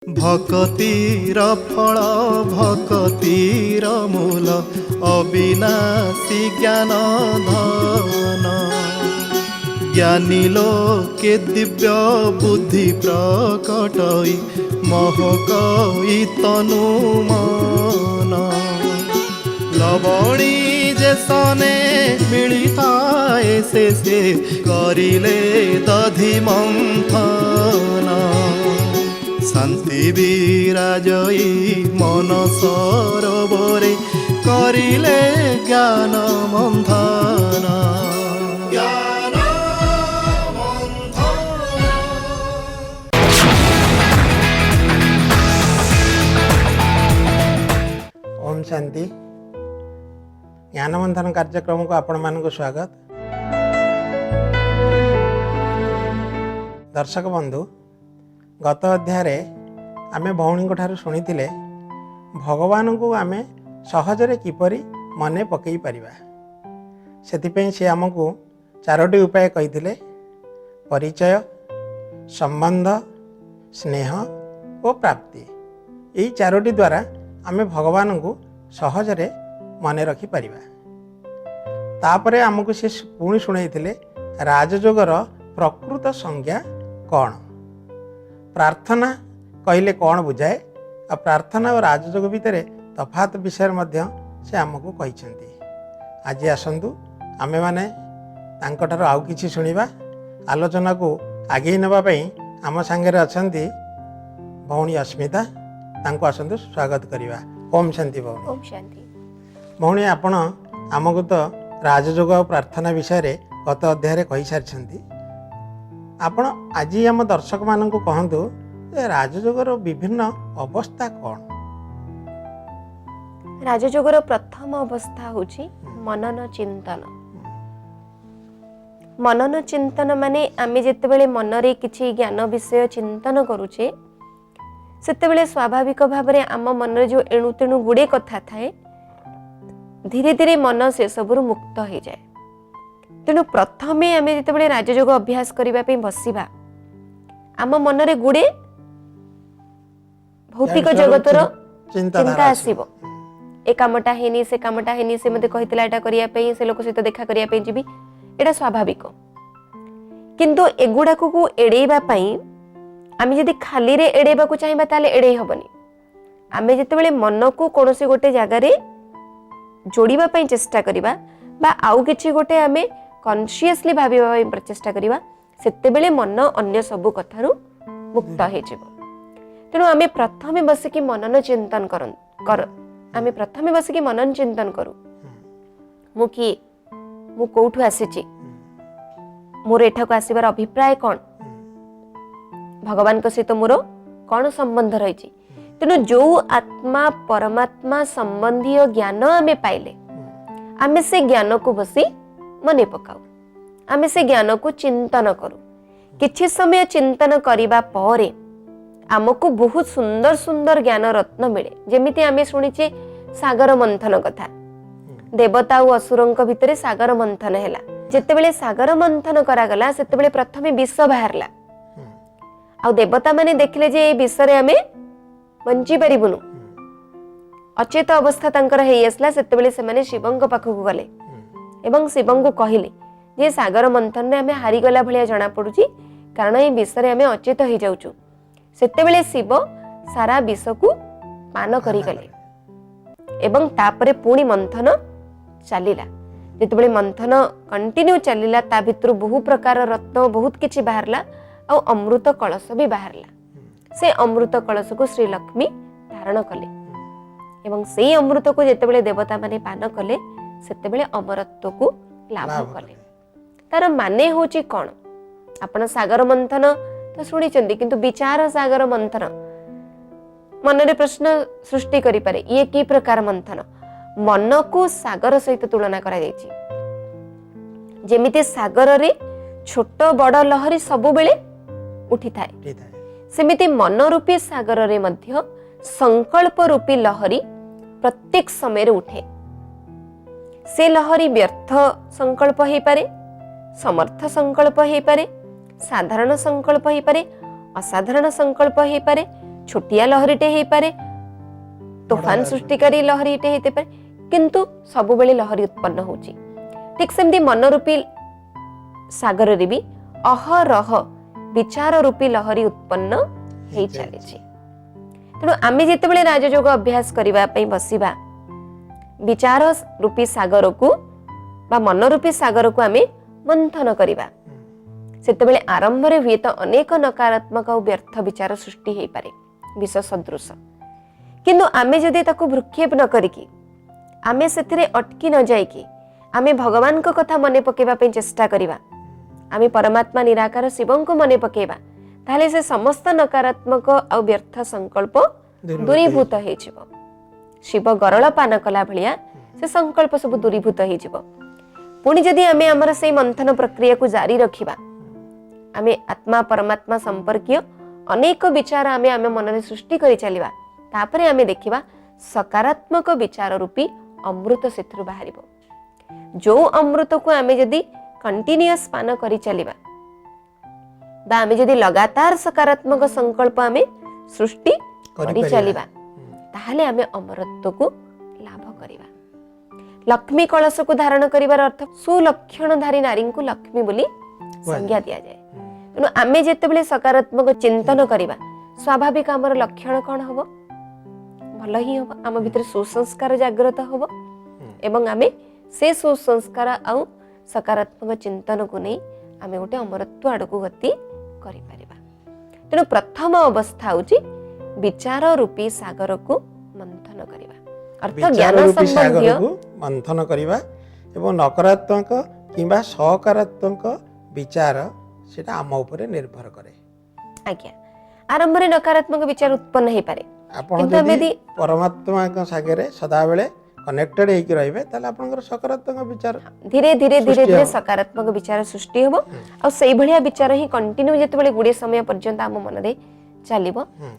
भक्तिर फल भक्तिर मूल अविनाशी ज्ञान धन ज्ञानी लोके दिव्य बुद्धि प्रकटई महकई तनु मन लवणी जे सने मिलिताए से करिले दधि मंथन शांति विराजई मन सरोवरे करिले ज्ञान मंथन ओम शांति ज्ञान मंथन कार्यक्रम को आपण मान स्वागत। दर्शक बंधु, गत अध्याय आमे भौणी ठारू शुणी भगवान को आमे सहजरे किपरि मने पकई परिबा। सेतिपई से आमको चारोटी उपाय कहिथिले, परिचय, संबंध, स्नेह और प्राप्ति। यही चारोटी द्वारा आमे भगवान को सहजरे मने रखी परिबा। तापरे आमको से पुणी शुणाइथिले राजयोगर प्रकृत संज्ञा कौन। प्रार्थना कहले कौन बुझाए आ प्रार्थना और राजयोग भितर तफात विषय मध्य से आमको कहिसेंती। आज आसंतु आमे माने तांकठार आउ किछि सुनिबा। आलोचना को आगे नेबा पई आम संगे अछंती भौणी अस्मिता। तांको आसंतु स्वागत करिबा। ओम शांति भौणी। ओम शांति भौणी, आपण आमको तो राजयोग और प्रार्थना विषय रे गत अध्याय कहि सारिछंती। आपण आज आम दर्शक मान को कहतु राजयोगर विभिन्न अवस्था कौन। राजयोगर प्रथम अवस्था होची मनन चिंतन। मनन चिंतन माने आमे जेतेबेले मनरे किछि ज्ञान विषय चिंतन करूचे सेतेबेले स्वाभाविक भाव में आम मन जो एणु तेणु गुड़े कथा थाए धीरे धीरे मन से सबुरु मुक्त हो जाए। तेणु प्रथमे आमे जेतेबेले राजयोग अभ्यास करिबा पे बसिबा आम मनरे गुड़े भौतिक जगतर चिंता आसीबो। ए कामटा हेनी से कामटा हेनी से मते कहितला एटा करिया पे से लोक सहित देखा करिया पे जिबी, एटा स्वाभाविक। किंतु एगुडा को एडेइबा पई आमे जदि खाली रे एडेइबा को चाहिबा ताले एडेइ हबनी। आमे जेतेबेले मन को कोनोसी गोटे जागा रे जोड़िबा पई चेष्टा करिबा बा आउ किछि गोटे आमे कॉन्शियसली भाबिबा पई प्रचेष्टा करिबा सेतेबेले मन अन्य सब कथारु मुक्त हे जेबो। तेणु आमे प्रथमे बसिकी मनन चिंतन कर आमे प्रथमे बसिकी मनन चिंतन करू। मु किए, मु कोठु आसीची, मोर एठाको आसीबार अभिप्राय कौन, भगवान सहित मोर कौन संबंध रही। तेणु जो आत्मा परमात्मा संबंधी ज्ञान आमे पाइले आमे से ज्ञान को बसी मने पकाऊ, आमे से ज्ञान को चिंतन करू। किछि समय चिंतन करिबा परे आमको बहुत सुंदर सुंदर ज्ञान रत्न मिले। जेमिति आमे सुनिचे सागर मंथन कथा। देवता और असुरंक भितरे सागर मंथन हैला। जेतेबेले सागर मंथन करागला सेतेबेले प्रथमे विष बाहरला। आ देवता माने देखले जे ए विषरे आमे बंची परिबुनु। अचेत अवस्था तांकर हेई आसला। सेतेबेले से माने शिवंक पाखकु गले एवं शिवंक कहिले जे सागर मंथन ने आमे हारी गला भलिया जाना पडुची, कारण ए विषरे आमे अचेत हो जाउचु। सेतेबेले शिव सारा विष को पान करी गले एवं तापरे पुणी मंथन चलिला। जेतेबेले मंथन कंटिन्यू चलिला ता भितरु बहु प्रकार रत्न बहुत किछि बाहरला आ अमृत कलश भी बाहरला। से अमृत कलश को श्री लक्ष्मी धारण कले एवं से अमृत को जेतेबेले देवता माने पान कले सेतेबेले अमरत्व को लाभ कले। तार माने होची कोन। आपण सागर मंथन तो शुणी चंदी, किंतु विचार सागर मंथन मनरे प्रश्न सृष्टि करि पारे। ये की प्रकार मंथन? मन को सागर सहित तुलना करा जायछि। जेमिति सागर रे छोट बड़ लहरी सब बेले उठी थाए, सेमिति मन रूपी सागर रे मध्य संकल्प रूपी लहरी प्रत्येक समय रे उठे। से लहरी व्यर्थ संकल्प हे पारे, समर्थ संकल्प हे पारे, साधारण संकल्प हे पारे, असाधारण संकल्प हे पारे, ଛୋଟିଆ ଲହରୀଟେ ହେଇପାରେ, ତୋଫାନ ସୃଷ୍ଟିକାରୀ ଲହରୀଟେ ହେଇପାରେ, କିନ୍ତୁ ସବୁବେଳେ ଲହରୀ ଉତ୍ପନ୍ନ ହଉଛି। ଠିକ ସେମିତି ମନରୂପୀ ସାଗରରେ ବି ଅହରହ ବିଚାର ରୂପୀ ଲହରୀ ଉତ୍ପନ୍ନ ହେଇ ଚାଲିଛି। ତେଣୁ ଆମେ ଯେତେବେଳେ ରାଜଯୋଗ ଅଭ୍ୟାସ କରିବା ପାଇଁ ବସିବା, ବିଚାର ରୂପୀ ସାଗରକୁ ବା ମନରୂପୀ ସାଗରକୁ ଆମେ ମନ୍ଥନ କରିବା, ସେତେବେଳେ ଆରମ୍ଭରେ ହୁଏତ ଅନେକ ନକାରାତ୍ମକ ଆଉ ବ୍ୟର୍ଥ ବିଚାର ସୃଷ୍ଟି ହେଇପାରେ ବିଷ ସଦୃଶ। କିନ୍ତୁ ଆମେ ଯଦି ତାକୁ ଭ୍ରୁକ୍ଷେପ ନ କରିକି, ଆମେ ସେଥିରେ ଅଟକି ନ ଯାଇକି ଆମେ ଭଗବାନଙ୍କ କଥା ମନେ ପକାଇବା ପାଇଁ ଚେଷ୍ଟା କରିବା, ଆମେ ପରମାତ୍ମା ନିରାକାର ଶିବଙ୍କୁ ମନେ ପକାଇବା, ତାହେଲେ ସେ ସମସ୍ତ ନକାରାତ୍ମକ ଆଉ ବ୍ୟର୍ଥ ସଂକଳ୍ପ ଦୂରୀଭୂତ ହେଇଯିବ। ଶିବ ଗରଳ ପାନ କଲା ଭଳିଆ ସେ ସଂକଳ୍ପ ସବୁ ଦୂରୀଭୂତ ହେଇଯିବ। ପୁଣି ଯଦି ଆମେ ଆମର ସେଇ ମନ୍ଥନ ପ୍ରକ୍ରିୟାକୁ ଜାରି ରଖିବା, ଆମେ ଆତ୍ମା ପରମାତ୍ମା ସମ୍ପର୍କୀୟ ଅନେକ ବିଚାର ଆମେ ଆମ ମନରେ ସୃଷ୍ଟି କରି ଚାଲିବା, ତାପରେ ଆମେ ଦେଖିବା ସକାରାତ୍ମକ ବିଚାର ରୂପୀ ଅମୃତ ସେଥିରୁ ବାହାରିବ। ଯୋଉ ଅମୃତକୁ ଆମେ ଯଦି କଣ୍ଟିନ୍ୟୁଅସ୍ ପାନ କରି ଚାଲିବା ବା ଆମେ ଯଦି ଲଗାତାର ସକାରାତ୍ମକ ସଂକଳ୍ପ ଆମେ ସୃଷ୍ଟି କରି ଚାଲିବା, ତାହେଲେ ଆମେ ଅମରତ୍ୱକୁ ଲାଭ କରିବା। ଲକ୍ଷ୍ମୀ କଳସକୁ ଧାରଣ କରିବାର ଅର୍ଥ ସୁଲକ୍ଷଣଧାରୀ ନାରୀଙ୍କୁ ଲକ୍ଷ୍ମୀ ବୋଲି ସଂଜ୍ଞା ଦିଆଯାଏ। ତେଣୁ ଆମେ ଯେତେବେଳେ ସକାରାତ୍ମକ ଚିନ୍ତନ କରିବା, ସ୍ୱାଭାବିକ ଆମର ଲକ୍ଷଣ କଣ ହବ? ଭଲ ହିଁ ହବ। ଆମ ଭିତରେ ସୁସଂସ୍କାର ଜାଗ୍ରତ ହବ ଏବଂ ଆମେ ସେ ସୁସଂସ୍କାର ଆଉ ସକାରାତ୍ମକ ଚିନ୍ତନକୁ ନେଇ ଆମେ ଗୋଟେ ଅମରତ୍ୱ ଆଡକୁ ଗତି କରିପାରିବା। ତେଣୁ ପ୍ରଥମ ଅବସ୍ଥା ହଉଛି ବିଚାର ରୂପୀ ସାଗରକୁ ମନ୍ଥନ କରିବା, ଅର୍ଥ ଜ୍ଞାନ ସମ୍ବନ୍ଧୀୟ ମନ୍ଥନ କରିବା ଏବଂ ନକାରାତ୍ମକ କିମ୍ବା ସକାରାତ୍ମକ ବିଚାର ସେଟା ଆମ ଉପରେ ନିର୍ଭର କରେ। ଆଜ୍ଞା, ଆରମ୍ଭରେ ନକାରାତ୍ମକ ବିଚାର ଉତ୍ପନ୍ନ ହେଇପାରେ, ଆପଣ ଯଦି ପରମାତ୍ମାଙ୍କ ସାଙ୍ଗରେ ସଦାବେଳେ କନେକ୍ଟେଡ ହେଇକି ରହିବେ, ତାହେଲେ ଆପଣଙ୍କର ସକାରାତ୍ମକ ବିଚାର ଧୀରେ ଧୀରେ ଧୀରେ ଧୀରେ ସକାରାତ୍ମକ ବିଚାର ସୃଷ୍ଟି ହେବ। ଆଉ ସେଇଭଳିଆ ବିଚାର ହିଁ କଣ୍ଟିନ୍ୟୁ ଯେତେବେଳେ ଗୁଡିଏ ସମୟ ପର୍ଯ୍ୟନ୍ତ ଆମ ମନରେ ଚାଲିବ,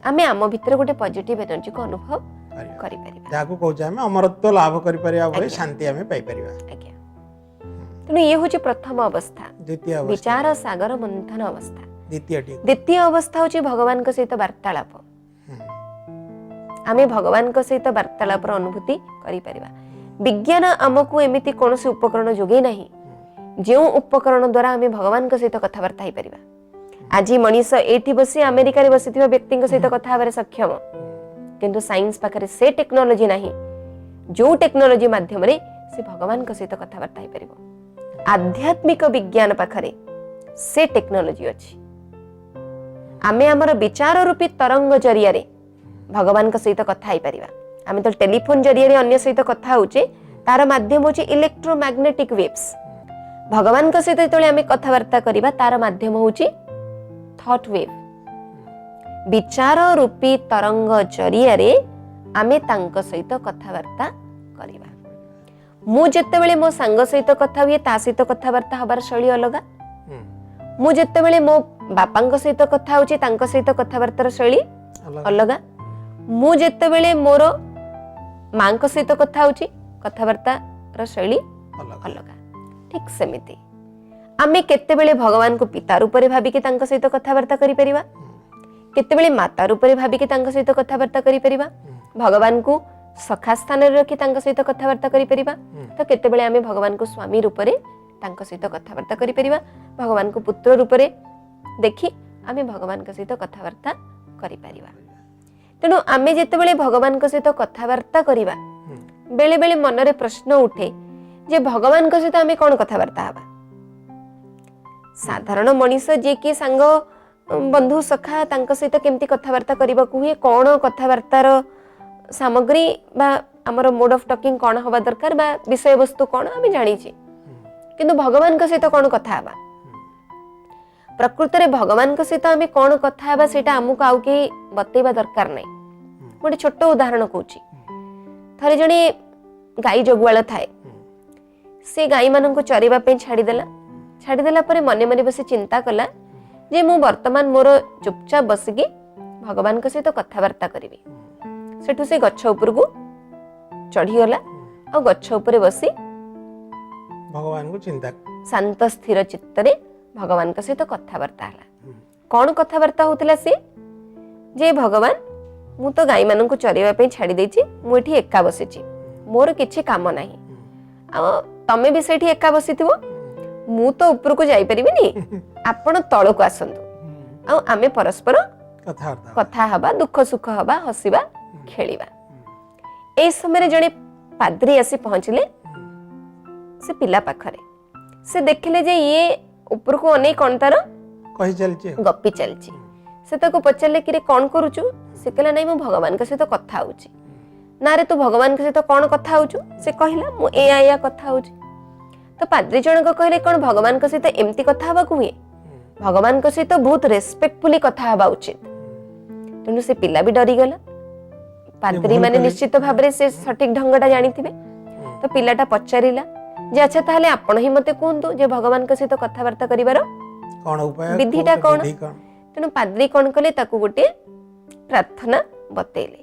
ଆମେ ଆମ ଭିତରେ ଗୋଟେ ପଜିଟିଭ ଏନର୍ଜିକୁ ଅନୁଭବ କରିପାରିବା, ଯାହାକୁ କହୁଛେ ଆମେ ଅମରତ୍ୱ ଲାଭ କରିପାରିବା ଭଳି ଶାନ୍ତି ଆମେ ପାଇପାରିବା। ଆଜ୍ଞା, ତେଣୁ ଇଏ ହଉଛି ପ୍ରଥମ ଅବସ୍ଥା, ଦ୍ୱିତୀୟ ବିଚାର ସାଗର ମନ୍ଥନ ଅବସ୍ଥା। ଦ୍ୱିତୀୟ ଅବସ୍ଥା ହଉଛି ଭଗବାନଙ୍କ ସହିତ ବାର୍ତ୍ତାଳାପ। ଆମେ ଭଗବାନଙ୍କ ସହିତ ବାର୍ତ୍ତାଳାପର ଅନୁଭୂତି କରିପାରିବା। ବିଜ୍ଞାନ ଆମକୁ ଏମିତି କୌଣସି ଉପକରଣ ଯୋଗେଇ ନାହିଁ ଯେଉଁ ଉପକରଣ ଦ୍ୱାରା ଆମେ ଭଗବାନଙ୍କ ସହିତ କଥାବାର୍ତ୍ତା ହେଇପାରିବା। ଆଜି ମଣିଷ ଏଇଠି ବସି ଆମେରିକାରେ ବସିଥିବା ବ୍ୟକ୍ତିଙ୍କ ସହିତ କଥା ହେବାରେ ସକ୍ଷମ, କିନ୍ତୁ ସାଇନ୍ସ ପାଖରେ ସେ ଟେକ୍ନୋଲୋଜି ନାହିଁ ଯୋଉ ଟେକ୍ନୋଲୋଜି ମାଧ୍ୟମରେ ସେ ଭଗବାନଙ୍କ ସହିତ କଥାବାର୍ତ୍ତା ହେଇପାରିବ। ଆଧ୍ୟାତ୍ମିକ ବିଜ୍ଞାନ ପାଖରେ ସେ ଟେକ୍ନୋଲୋଜି ଅଛି। ଆମେ ଆମର ବିଚାର ରୂପୀ ତରଙ୍ଗ ଜରିଆରେ ଭଗବାନଙ୍କ ସହିତ କଥା ହେଇପାରିବା। ଆମେ ତ ଟେଲିଫୋନ ଜରିଆରେ ଅନ୍ୟ ସହିତ କଥା ହଉଛେ, ତାର ମାଧ୍ୟମ ହଉଛି ଇଲେକ୍ଟ୍ରୋମାଗ୍ନେଟିକ ୱେଭ୍ସ। ଭଗବାନଙ୍କ ସହିତ ଯେତେବେଳେ ଆମେ କଥାବାର୍ତ୍ତା କରିବା, ତାର ମାଧ୍ୟମ ହଉଛି ଥଟ୍ ୱେଭ୍। ବିଚାର ରୂପୀ ତରଙ୍ଗ ଜରିଆରେ ଆମେ ତାଙ୍କ ସହିତ କଥାବାର୍ତ୍ତା କରିବା। ମୁଁ ଯେତେବେଳେ ମୋ ସାଙ୍ଗ ସହିତ କଥା ହୁଏ, ତା ସହିତ କଥାବାର୍ତ୍ତା ହବାର ଶୈଳୀ ଅଲଗା। ମୁଁ ଯେତେବେଳେ ମୋ ବାପାଙ୍କ ସହିତ କଥା ହଉଛି, ତାଙ୍କ ସହିତ କଥାବାର୍ତ୍ତାର ଶୈଳୀ ଅଲଗା। ମୁଁ ଯେତେବେଳେ ମୋର ମାଙ୍କ ସହିତ କଥା ହଉଛି, କଥାବାର୍ତ୍ତାର ଶୈଳୀ ଅଲଗା। ଠିକ ସେମିତି ଆମେ କେତେବେଳେ ଭଗବାନଙ୍କୁ ପିତା ରୂପରେ ଭାବିକି ତାଙ୍କ ସହିତ କଥାବାର୍ତ୍ତା କରିପାରିବା, କେତେବେଳେ ମାତା ରୂପରେ ଭାବିକି ତାଙ୍କ ସହିତ କଥାବାର୍ତ୍ତା କରିପାରିବା, ଭଗବାନଙ୍କୁ ସଖା ସ୍ଥାନରେ ରଖି ତାଙ୍କ ସହିତ କଥାବାର୍ତ୍ତା କରିପାରିବା, ତ କେତେବେଳେ ଆମେ ଭଗବାନଙ୍କୁ ସ୍ୱାମୀ ରୂପରେ ତାଙ୍କ ସହିତ କଥାବାର୍ତ୍ତା କରିପାରିବା, ଭଗବାନଙ୍କୁ ପୁତ୍ର ରୂପରେ ଦେଖି ଆମେ ଭଗବାନଙ୍କ ସହିତ କଥାବାର୍ତ୍ତା କରିପାରିବା। ତେଣୁ ଆମେ ଯେତେବେଳେ ଭଗବାନଙ୍କ ସହିତ କଥାବାର୍ତ୍ତା କରିବା, ବେଳେ ବେଳେ ମନରେ ପ୍ରଶ୍ନ ଉଠେ ଯେ ଭଗବାନଙ୍କ ସହିତ ଆମେ କଣ କଥାବାର୍ତ୍ତା ହେବା। ସାଧାରଣ ମଣିଷ ଯିଏ କି ସାଙ୍ଗ ବନ୍ଧୁ ସଖା ତାଙ୍କ ସହିତ କେମିତି କଥାବାର୍ତ୍ତା କରିବାକୁ ହୁଏ, କଣ କଥାବାର୍ତ୍ତାର ସାମଗ୍ରୀ ବା ଆମର ମୋଡ୍ ଅଫ୍ ଟକିଂ କଣ ହବା ଦରକାର ବା ବିଷୟବସ୍ତୁ କଣ ଆମେ ଜାଣିଛେ, କିନ୍ତୁ ଭଗବାନଙ୍କ ସହିତ କଣ କଥା ହେବା, ପ୍ରକୃତରେ ଭଗବାନଙ୍କ ସହିତ ଆମେ କଣ କଥା ହେବା ସେଇଟା ଆମକୁ ଆଉ କେହି ବତେଇବା ଦରକାର ନାହିଁ। ଗୋଟେ ଛୋଟ ଉଦାହରଣ କହୁଛି। ଥରେ ଜଣେ ଗାଈ ଜଗୁଆଳ ଥାଏ, ସେ ଗାଈ ମାନଙ୍କୁ ଚରିବା ପାଇଁ ଛାଡ଼ିଦେଲା ପରେ ମନେ ମନେ ବସି ଚିନ୍ତା କଲା ଯେ ମୁଁ ବର୍ତ୍ତମାନ ମୋର ଚୁପଚାପ ବସିକି ଭଗବାନଙ୍କ ସହିତ କଥାବାର୍ତ୍ତା କରିବି। ସେଠୁ ସେ ଗଛ ଉପରକୁ ଚଢିଗଲା ଆଉ ଗଛ ଉପରେ ବସି ଭଗବାନଙ୍କୁ ଚିନ୍ତା ଶାନ୍ତ ସ୍ଥିର ଚିତ୍ତରେ ଭଗବାନଙ୍କ ସହିତ କଥାବାର୍ତ୍ତା ହେଲା। କଣ କଥାବାର୍ତ୍ତା ହଉଥିଲା ସେ? ଯେ ଭଗବାନ ମୁଁ ତ ଗାଈମାନଙ୍କୁ ଚରେଇବା ପାଇଁ ଛାଡ଼ି ଦେଇଛି, ମୁଁ ଏଠି ଏକା ବସିଛି, ମୋର କିଛି କାମ ନାହିଁ, ଆଉ ତମେ ବି ସେଇଠି ଏକା ବସିଥିବ, ମୁଁ ତ ଉପରକୁ ଯାଇପାରିବିନି, ଆପଣ ତଳକୁ ଆସନ୍ତୁ, ଆଉ ଆମେ ପରସ୍ପର କଥା ହବା, ଦୁଃଖ ସୁଖ ହବା, ହସିବା, ଖେଳିବା। ଏଇ ସମୟରେ ଜଣେ ପାଦ୍ରୀ ଆସି ପହଞ୍ଚିଲେ ସେ ପିଲା ପାଖରେ। ସେ ଦେଖିଲେ ଯେ ଇଏ ଉପରକୁ ଅନେଇ କଣ ତାର ଗପି ଚାଲିଛି। ସେ ତାକୁ ପଚାରିଲେ କିରେ କଣ କରୁଛୁ? ସେ କହିଲା ନାଇଁ ମୁଁ ଭଗବାନଙ୍କ ସହିତ କଥା ହଉଛି। ନା ରେ ତୁ ଭଗବାନଙ୍କ ସହିତ କଣ କଥା ହଉଛୁ? ସେ କହିଲା ମୁଁ ଏଇଆ କଥା ହଉଛି। ତ ପାଦ୍ରୀ ଜଣକ କହିଲେ କଣ ଭଗବାନଙ୍କ ସହିତ ଏମିତି କଥା ହବାକୁ ହୁଏ? ଭଗବାନଙ୍କ ସହିତ ବହୁତ ରେସ୍ପେକ୍ଟଫୁଲି କଥା ହବା ଉଚିତ। ତେଣୁ ସେ ପିଲା ବି ଡରିଗଲା। ପାଦ୍ରୀ ମାନେ ନିଶ୍ଚିତ ଭାବରେ ସେ ସଠିକ ଢଙ୍ଗଟା ଜାଣିଥିବେ। ତ ପିଲାଟା ପଚାରିଲା ଯେ ଆଚ୍ଛା ତାହେଲେ ଆପଣ ହିଁ ମତେ କୁହନ୍ତୁ ଯେ ଭଗବାନଙ୍କ ସହିତ କଥାବାର୍ତ୍ତା କରିବାର ବିଧିଟା କଣ? ତେଣୁ ପାଦ୍ରୀ କଣ କଲେ ତାକୁ ଗୋଟେ ପ୍ରାର୍ଥନା ବତେଇଲେ।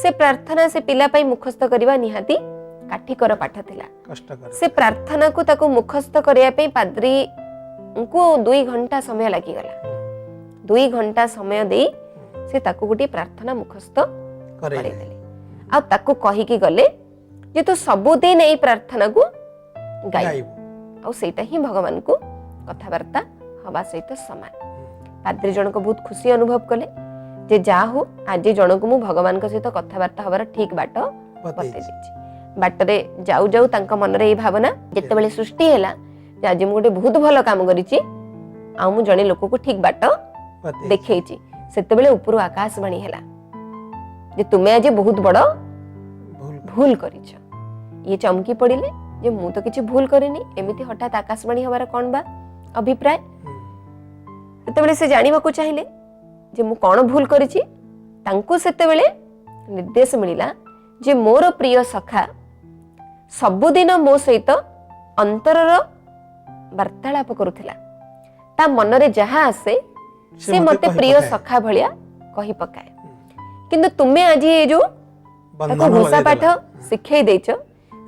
ସେ ପ୍ରାର୍ଥନା ସେ ପିଲା ପାଇଁ ମୁଖସ୍ଥ କରିବା ନିହାତି କାଠିକର ପାଠ ଥିଲା। ସେ ପ୍ରାର୍ଥନାକୁ ତାକୁ ମୁଖସ୍ଥ କରିବା ପାଇଁ ପାଦ୍ରୀଙ୍କୁ 2 ଘଣ୍ଟା ସମୟ ଲାଗିଗଲା। 2 ଘଣ୍ଟା ସମୟ ଦେଇ ସେ ତାକୁ ଗୋଟେ ପ୍ରାର୍ଥନା ମୁଖସ୍ଥ କରେଇଦେଲେ। ଆଉ ତାକୁ କହିକି ଗଲେ ଯେ ତୁ ସବୁଦିନ ଏଇ ପ୍ରାର୍ଥନାକୁ ଗାଇବୁ, ଆଉ ସେଇଟା ହିଁ ଭଗବାନଙ୍କୁ କଥାବାର୍ତ୍ତା ହବା ସହିତ ସମାନ। ପାଦ୍ରୀ ଜଣକ ବହୁତ ଖୁସି ଅନୁଭବ କଲେ ଯେ ଯାହା ହଉ ଆଜି ଜଣକୁ ମୁଁ ଭଗବାନଙ୍କ ସହିତ କଥାବାର୍ତ୍ତା ହବାର ଠିକ ବାଟ ବତେଇ ଦେଇଛି। ବାଟରେ ଯାଉ ଯାଉ ତାଙ୍କ ମନରେ ଏଇ ଭାବନା ଯେତେବେଳେ ସୃଷ୍ଟି ହେଲା ଯେ ଆଜି ମୁଁ ଗୋଟେ ବହୁତ ଭଲ କାମ କରିଛି, ଆଉ ମୁଁ ଜଣେ ଲୋକକୁ ଠିକ ବାଟ ଦେଖେଇଛି, ସେତେବେଳେ ଉପରୁ ଆକାଶବାଣୀ ହେଲା ଯେ ତୁମେ ଆଜି ବହୁତ ବଡ ଭୁଲ କରିଛ। ଇଏ ଚମକି ପଡିଲେ ଯେ ମୁଁ ତ କିଛି ଭୁଲ କରିନି, ଏମିତି ହଠାତ୍ ଆକାଶବାଣୀ ହବାର କଣ ବା ଅଭିପ୍ରାୟ? ସେତେବେଳେ ସେ ଜାଣିବାକୁ ଚାହିଁଲେ ଯେ ମୁଁ କଣ ଭୁଲ କରିଛି। ତାଙ୍କୁ ସେତେବେଳେ ନିର୍ଦ୍ଦେଶ ମିଳିଲା ଯେ ମୋର ପ୍ରିୟ ସଖା ସବୁଦିନ ମୋ ସହିତ ଅନ୍ତରର ବାର୍ତ୍ତାଳାପ କରୁଥିଲା। ତା ମନରେ ଯାହା ଆସେ ସେ ମତେ ପ୍ରିୟ ସଖା ଭଳିଆ କହି ପକାଏ। କିନ୍ତୁ ତୁମେ ଆଜି ଏ ଯୋଉ ତାକୁ ଘୋଷା ପାଠ ଶିଖେଇ ଦେଇଛ,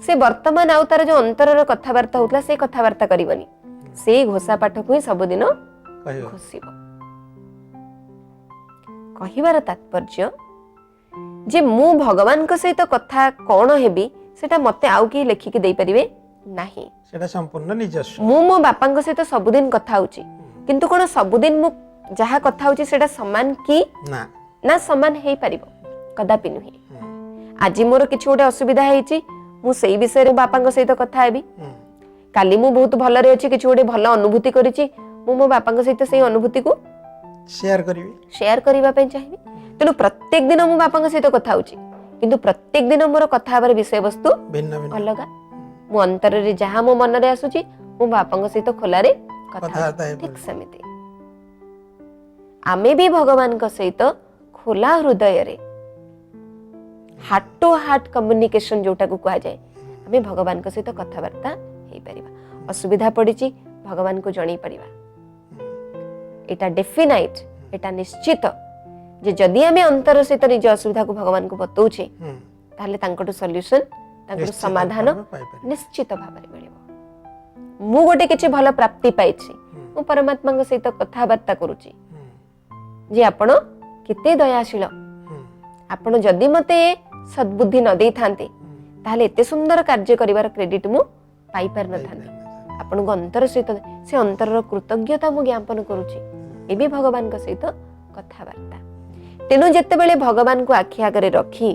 ସେ ବର୍ତ୍ତମାନ ଆଉ ତାର ଯୋଉ ଅନ୍ତରର କଥାବାର୍ତ୍ତା ହଉଥିଲା ସେ କଥାବାର୍ତ୍ତା କରିବନି, ସେଇ ଘୋଷା ପାଠକୁ ହିଁ ସବୁଦିନ ଘୋଷିବ। କହିବାର ତାତ୍ପର୍ଯ୍ୟ ଯେ ମୁଁ ଭଗବାନଙ୍କ ସହିତ କଥା କଣ ହେବି ସେଟା ମତେ ଆଉ କେହି ଲେଖିକି ଦେଇପାରିବେ ନାହିଁ। ସେଟା ସମ୍ପୂର୍ଣ୍ଣ ନିଜସ୍ୱ। ମୁଁ ମୋ ବାପାଙ୍କ ସହିତ ସବୁଦିନ କଥା ହଉଛି, କିନ୍ତୁ କଣ ସବୁଦିନ ମୁଁ ଯାହା କଥା ହଉଛି ସେଟା ସମାନ କି? ନା ସମାନ ହେଇପାରିବ? କଦାପି ନୁହେଁ। ଆଜି ମୋର କିଛି ଗୋଟେ ଅସୁବିଧା ହେଇଛି, ମୁଁ ସେଇ ବିଷୟରେ ବାପାଙ୍କ ସହିତ କଥା ହେବି। କାଲି ମୁଁ ବହୁତ ଭଲରେ ଅଛି, କିଛି ଗୋଟେ ଭଲ ଅନୁଭୂତି କରିଛି, ମୁଁ ମୋ ବାପାଙ୍କ ସହିତ ସେଇ ଅନୁଭୂତିକୁ ସେୟାର କରିବା ପାଇଁ ଚାହିଁବି। ତେଣୁ ପ୍ରତ୍ୟେକ ଦିନ ମୁଁ ବାପାଙ୍କ ସହିତ କଥା ହଉଛି, କିନ୍ତୁ ପ୍ରତ୍ୟେକ ଦିନ ମୋର କଥା ହେବାର ବିଷୟବସ୍ତୁ ଅଲଗା। ମୁଁ ଅନ୍ତରରେ ଯାହା ମୋ ମନରେ ଆସୁଛି ମୁଁ ବାପାଙ୍କ ସହିତ ଖୋଲାରେ କଥା ଠିକ ସେମିତି ଆମେ ବି ଭଗବାନଙ୍କ ସହିତ ଖୋଲା ହୃଦୟରେ ହାର୍ଟ ଟୁ ହାର୍ଟ କମ୍ୟୁନିକେସନ ଯୋଉଟାକୁ କୁହାଯାଏ, ଆମେ ଭଗବାନଙ୍କ ସହିତ କଥାବାର୍ତ୍ତା ହେଇପାରିବା। ଅସୁବିଧା ପଡିଛି ଭଗବାନଙ୍କୁ ଜଣେଇ ପାରିବା। ଏଟା ଡେଫିନାଇଟ, ଏଟା ନିଶ୍ଚିତ ଯେ ଯଦି ଆମେ ଅନ୍ତର ସହିତ ନିଜ ଅସୁବିଧାକୁ ଭଗବାନଙ୍କୁ ବତଉଛେ ତାହେଲେ ତାଙ୍କଠୁ ସଲ୍ୟୁସନ, ତାଙ୍କର ସମାଧାନ ନିଶ୍ଚିତ ଭାବରେ ମିଳିବ। ମୁଁ ଗୋଟେ କିଛି ଭଲ ପ୍ରାପ୍ତି ପାଇଛି, ମୁଁ ପରମାତ୍ମାଙ୍କ ସହିତ କଥାବାର୍ତ୍ତା କରୁଛି ଯେ ଆପଣ କେତେ ଦୟାଶୀଳ, ଆପଣ ଯଦି ମତେ ସଦ୍ବୁଦ୍ଧି ନ ଦେଇଥାନ୍ତେ ତାହେଲେ ଏତେ ସୁନ୍ଦର କାର୍ଯ୍ୟ କରିବାର କ୍ରେଡିଟ ମୁଁ ପାଇପାରିନଥାନ୍ତି। ଆପଣଙ୍କ ଅନ୍ତର ସହିତ ସେ ଅନ୍ତରର କୃତଜ୍ଞତା ମୁଁ ଜ୍ଞାପନ କରୁଛି, ଏବେ ଭଗବାନଙ୍କ ସହିତ କଥାବାର୍ତ୍ତା। ତେଣୁ ଯେତେବେଳେ ଭଗବାନଙ୍କୁ ଆଖି ଆଗରେ ରଖି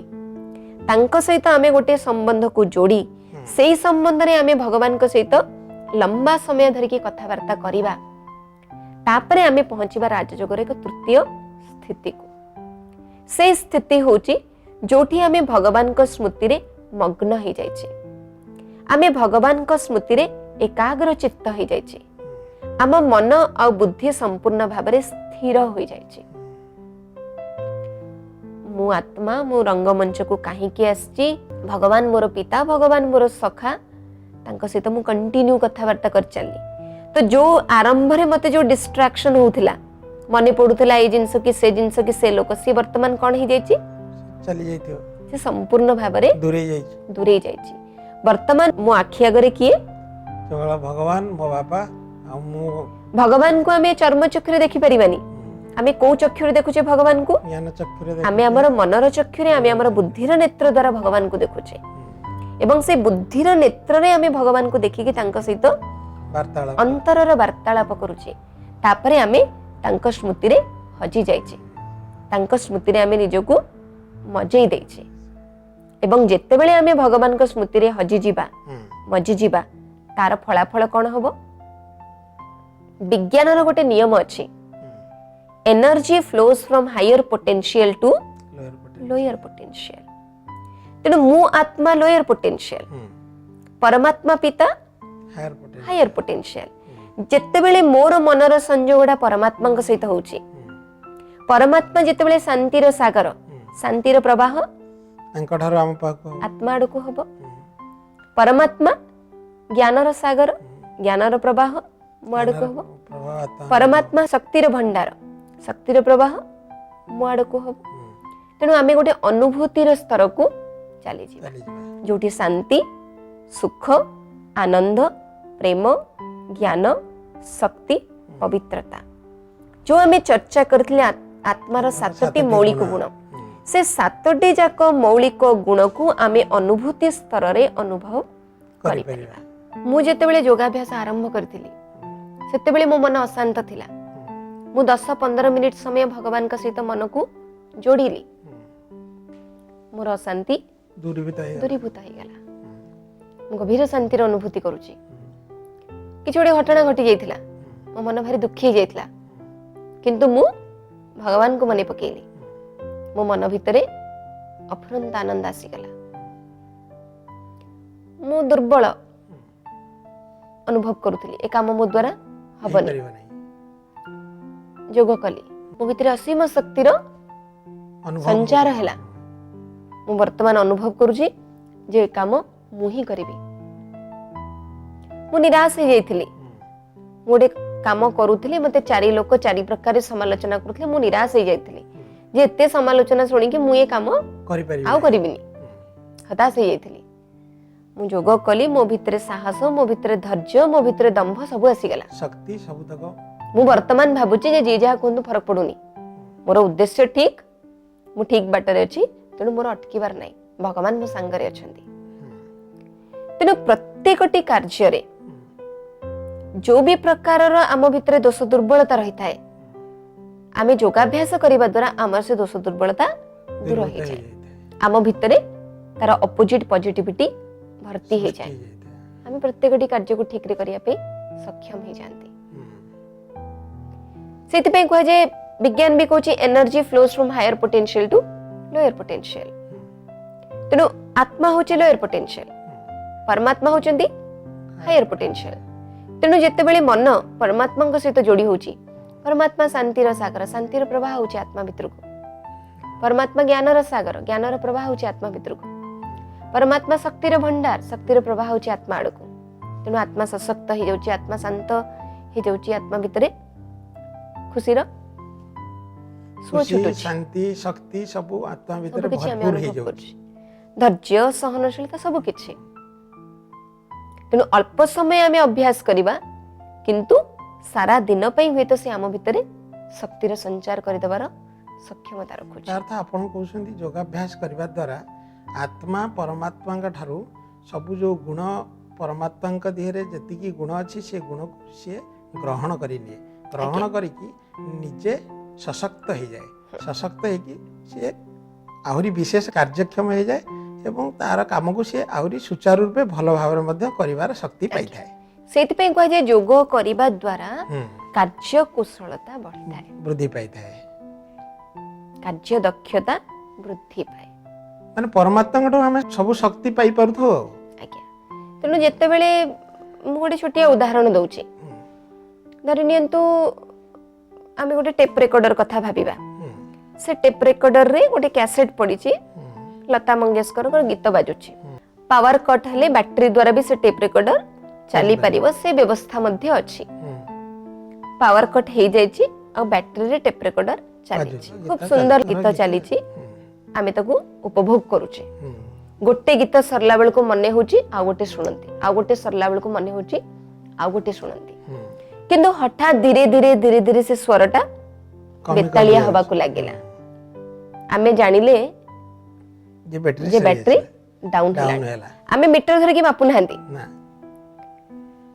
ତାଙ୍କ ସହିତ ଆମେ ଗୋଟେ ସମ୍ବନ୍ଧକୁ ଯୋଡ଼ି ସେଇ ସମ୍ବନ୍ଧରେ ଆମେ ଭଗବାନଙ୍କ ସହିତ ଲମ୍ବା ସମୟ ଧରିକି କଥାବାର୍ତ୍ତା କରିବା, ତାପରେ ଆମେ ପହଞ୍ଚିବା ରାଜଯୋଗର ଏକ ତୃତୀୟ ସ୍ଥିତିକୁ। ସେଇ ସ୍ଥିତି ହଉଛି ଯୋଉଠି ଆମେ ଭଗବାନଙ୍କ ସ୍ମୃତିରେ ମଗ୍ନ ହେଇଯାଇଛେ, ଆମେ ଭଗବାନଙ୍କ ସ୍ମୃତିରେ ଏକାଗ୍ର ଚିତ୍ତ ହେଇଯାଇଛି, ଆମ ମନ ଆଉ ବୁଦ୍ଧି ସମ୍ପୂର୍ଣ୍ଣ ଭାବରେ ସ୍ଥିର ହୋଇଯାଇଛି। ମୁଁ ଆତ୍ମା, ମୁଁ ରଙ୍ଗମଞ୍ଚକୁ କାହିଁକି ଆସିଛି, ଭଗବାନ ମୋର ପିତା, ଭଗବାନ ମୋର ସଖା, ତାଙ୍କ ସହିତ ମୁଁ କଣ୍ଟିନ୍ୟୁ କଥାବାର୍ତ୍ତା କରି ଚାଲିଲି। ତ ଯୋଉ ଆରମ୍ଭରେ ମତେ ଯୋଉ ଡିଷ୍ଟ୍ରାକ୍ସନ ହଉଥିଲା, ମନେ ପଡୁଥିଲା ଏଇ ଜିନିଷ କି ସେ ଜିନିଷ କି ସେ ଲୋକ, ସିଏ ବର୍ତ୍ତମାନ କଣ ହେଇଯାଇଛି, ସେ ସମ୍ପୂର୍ଣ୍ଣ ଭାବରେ ଦୂରେଇ ଯାଇଛି। ବର୍ତ୍ତମାନ ମୋ ଆଖି ଆଗରେ କିଏ, କେବଳ ଭଗବାନ, ମୋ ବାପା ଆଉ ମୁଁ। ଭଗବାନଙ୍କୁ ଆମେ ଚର୍ମ ଚକ୍ଷୁରେ ଦେଖିପାରିବାନି, आमे को चक्षुरे देखुचे भगवान को ज्ञान चक्षुरे आमे हमर मनर चक्षुरे आमे हमर बुद्धिर नेत्र द्वारा भगवान को देखुचे एवं से बुद्धिर नेत्र रे आमे भगवान को देखिके तांका सहित वार्तालाप अंतरर वार्तालाप करूचे तापरे आमे तांका स्मृति रे हजी जाइचे तांका स्मृति रे आमे निजको मजेई देइचे एवं जेतेबेले आमे भगवान को स्मृति रे हजी जीवा मजी जीवा तार फलाफल कौन हबो विज्ञानर गोटे नियम अछि energy flows from higher potential to lower potential तेणु मु आत्मा लोअर पोटेंशियल परमात्मा पिता हायर पोटेंशियल जेतेबेले मोर मनर संयोगडा परमात्मा सहित होउची परमात्मा जेतेबेले शांतिर सागर शांतिर प्रवाह आत्मा आड़को हबो परमात्मा ज्ञानर सागर ज्ञानर प्रवाह मो आड़को हबो परमात्मा शक्तिर भंडार शक्तिर प्रवाह मो आड़को हबो तेणु आमे गोटे अनुभूतिर स्तर को चली जिबा जोठी शांति सुख आनंद प्रेम ज्ञान शक्ति पवित्रता जो आमे चर्चा करथिले आत्मार सातटी मौलिक गुण से सातटी जाक मौलिक गुण को आमे अनुभूति स्तर रे अनुभव करि परिबा मु जेतेबेले योगाभ्यास आरंभ करथिली सेतेबेले मो मन अशांत थिला मु 10-15 मिनिट समय भगवान का सहित मन को जोड़िली मोर अशांति दूरीभूत हो गला मु गभीर शांतिर अनुभूति करूची किछ गोटे घटना घटी जाइथिला मो मन भारी दुखी जाइथिला किंतु मु भगवान को मने पकेली मो मन भितरे अफुरंत आनंद आसीगला मु दुर्बल अनुभव करूथली ए काम मो द्वारा हबनी जोग कली मो भितरे असीम शक्तिर संचार हैला मु वर्तमान अनुभव करूची जे काम मु ही करिवि मु निराश हो जाइथिली मु गोटे काम करूथली मते चारि लोक चारि प्रकार समालोचना करूथले मु निराश हो जाइथिली जे एते समालोचना सुनी कि मु ये काम आउ करिबिनी हताश हो जाइथिली मु जोग कली मो भितरे साहस मो भितरे धैर्य मो भितरे दंभ सब आसी गला शक्ति सब तक मु वर्तमान भाबुची जे जे जहा कोन फरक पडुनी मोर उद्देश्य ठीक मु ठीक बाटरे अछि तेणु मोर अटकीबार नाही भगवान मो संगरे अछंती तेणु प्रत्येकटी कार्य रे जो भी प्रकार आम भितरे दोष दुर्बलता रही थाए आमे योगाभ्यास करिबा द्वारा आमर से दोष दुर्बलता दूर हो जाए आम भितरे तार अपोजिट पॉजिटिविटी भर्ती हो जाए आमे प्रत्येकटी कार्य को ठीक रे करिया पे सक्षम हो जांती सेति पे कह जे विज्ञान भी कहूची energy flows from higher potential to lower potential तेणु आत्मा होची लोअर पोटेंशियल परमात्मा होचंदी हायर पोटेंशियल तेणु जेतेबेले मन परमात्मा सहित जोड़ी होची परमात्मा शांतिर सागर शांतिर प्रवाह होची आत्मा भितर को परमात्मा ज्ञानर सागर ज्ञानर प्रवाह होची आत्मा भितर को परमात्मा शक्तिर भंडार शक्तिर प्रवाह होची आत्मा आड़को तेणु आत्मा सशक्त हो जाउची आत्मा शांत हो जाउची आत्मा भितरे खुशीर शांति शक्ति सब आत्मा भितर भरपूर हो जाउची धैर्य सहनशीलता सब किछि तेणु अल्प समय आमे अभ्यास करिबा किंतु सारा दिन पई हुए तो से आम भितरे शक्तिर संचार कर देबार सक्षमता रखुछि अर्थ आपण कहउछन्ती योगाभ्यास करबा द्वारा आत्मा परमात्मा का ठारू सब जो गुण परमात्मा का देहरे जतिकी गुण अछि से गुण को से ग्रहण करि निए ग्रहण करिकी निजे सशक्त हो जाए सशक्त है कि से आहुरी विशेष कार्यक्षम हो जाए एवं तार काम को से आहुरी सुचारू रूपे भल भाव में करिवार शक्ति पाई थाए सेति पे कह जे योगा करिबा द्वारा कार्य कुशलता बढ़ी थाए वृद्धि पाई थाए कार्य दक्षता वृद्धि पाए माने परमात्मा को हमें सब शक्ति पाई परथो आज्ञा तेनु जेते बेले मु गोटे छोटिया उदाहरण दउची धरि नियंतु आमे गोटे टेप रेकॉर्डर कथा भाबिबा से टेप रेकॉर्डर रे गोटे कैसेट पड़ीची लता मंगेशकर को गीत बाजुची पावर कट हेले बैटरी द्वारा भी से टेप रेकॉर्डर चली परिबो से व्यवस्था मध्ये अछि पावर कट हे जायची आ बैटरी रे टेप रेकॉर्डर चलीची खूब सुंदर गीत चलीची आमे ताकू उपभोग करूची गोटे गीत सरला बेल को मने होची आ गोटे सुनंती आ गोटे सरला बेल को मने होची आ गोटे सुनंती किंतु हठात धीरे धीरे से स्वरटा ବେତାଳିଆ ହବାକୁ ଲାଗିଲା ଆମେ ଜାଣିଲେ ଯେ ବ୍ୟାଟେରୀ ଯେ ବ୍ୟାଟେରୀ ଡାଉନ୍ ଡାଉନ୍ ହେଲା ହେଲା ଆମେ ମିଟର ଧରିକି ମାପୁ ନାହାନ୍ତି ନା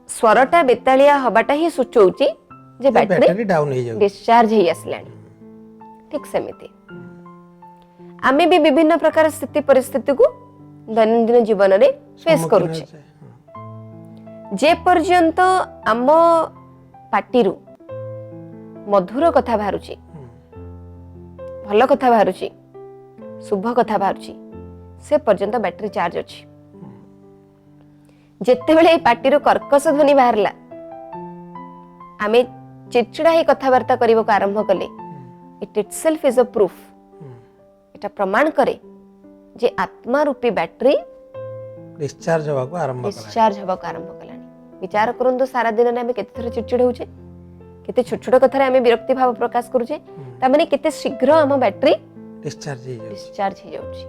स्वरटा बेतालिया हबाटा ही सूचौची जे बैटरी ବ୍ୟାଟେରୀ ଡାଉନ୍ ହେଇଯାଉଛି डिस्चार्ज हेई आसलानी ठीक सेमिति आमे भी विभिन्न प्रकार स्थिति परिस्थिति को दैनंदिन जीवन रे फेस करूचे जे पर्यंत आम पाटिरु मधुर कथा बाहरुची भल कथा बाहरुची शुभ कथा बाहरुची से पर्यंत बैटरी चार्ज अछि जेते बेले पार्टी कर्कश ध्वनि बाहरला आमे चिड़चिड़ा ही कथबार्ता करने को आरंभ कले it itself is a proof एटा प्रमाण करे जे आत्मा रूपी बैटरी डिस्चार्ज होबाको आरंभ कला डिस्चार्ज होबा आरंभ कलानी विचार करंतु सारा दिन रे आमे केते थर चिड़चिड़ होउचे केते छोट छोट कथा रे आमे विरक्ति भाव प्रकाश करूचे ता माने केते शीघ्र हम बैटरी डिस्चार्ज हो जाଉଛି डिस्चार्ज हो जाउची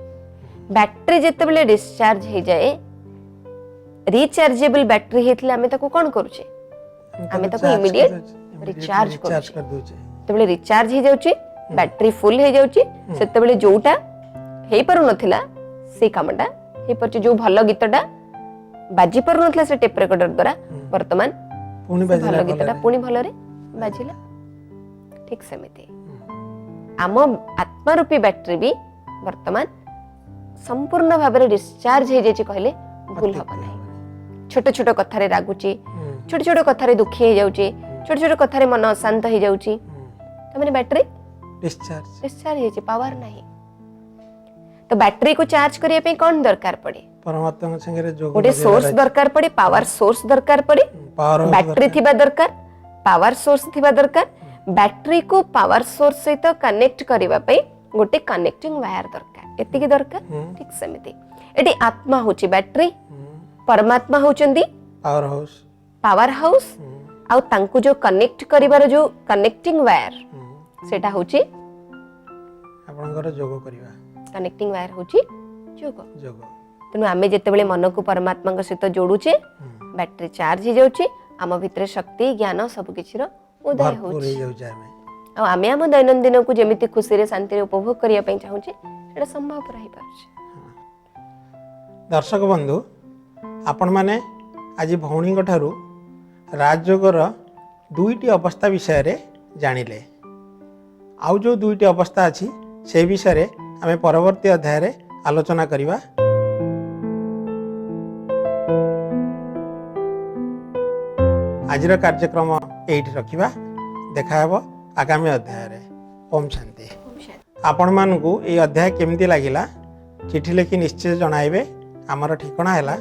बैटरी जेते बेले डिस्चार्ज हो जाए रिचार्जेबल बैटरी हेतले आमे ताको कोन करूचे आमे ताको इमीडिएट रिचार्ज कर दोचे तेबले रिचार्ज हो जाउची बैटरी फुल हो जाउची सेते बेले जोटा हेई पारु नथिला से कामटा हेई परचे जो भलो गीतटा बाजी पारु नथिला से टेप रेकॉर्डर द्वारा वर्तमान पुणी भलो बाजिला गीतटा पुणी भलो रे बाजिला ठीक सेमिति आम आत्मा रूपी बैटरी भी वर्तमान संपूर्ण भाव में डिस्चार्ज हो जाए कहले भूल हम ना छोट छोट कथारे रागुची छोट छोट कथारे दुखी हो जाउची छोट छोट कथारे मन अशांत हो जाउची त माने बैटरी डिस्चार्ज डिस्चार्ज हो पावर नहीं तो बैटरी को चार्ज करिया पे कौन दरकार पड़े परमात्मा संगे जोग गोटे सोर्स दरकार पड़े पावर सोर्स दरकार पड़े पावर बैटरी थिबा दरकार पावर सोर्स थिबा दरकार बैटरी को पावर सोर्स सहित कनेक्ट करबा पे गोटे कनेक्टिंग वायर दरकार एतिकी दरकार ठीक सेमिति एटी आत्मा होची बैटरी परमात्मा होचंदी पावर हाउस आउ तांको जो कनेक्ट करिवार जो कनेक्टिंग वायर सेटा होची आपनकर जोग करबा कनेक्टिंग वायर होची जोग जोग तेणु आमे जेतेबेले मन को परमात्मा सहित जोड़ुचे बैटरी चार्ज हो जाउची आम भितर शक्ति ज्ञान सब किछिर उदय भरपूर होची हो जाउचे आमे आ आमे आम दैनंदिन को जेमिति खुशी रे शांति रे उपभोग करिया पई चाहूचे सेटा संभव रही पारुचे दर्शक बंधु आपण माने आज भौणी ठारू राजयोगर दुईटी अवस्था विषय रे जानिले आउ जो दुईटी अवस्था अछि से विषय रे आमे परवर्ती अध्याय रे आलोचना करिवा। आजिर कार्यक्रम एइठी रखिबा देखा हेबो आगामी अध्याय रे। ओम शांति। आपण मानकु ए अध्याय केमती लागिला चिठी लेखि निश्चय जणाइबे। आमर ठिकଣା हैला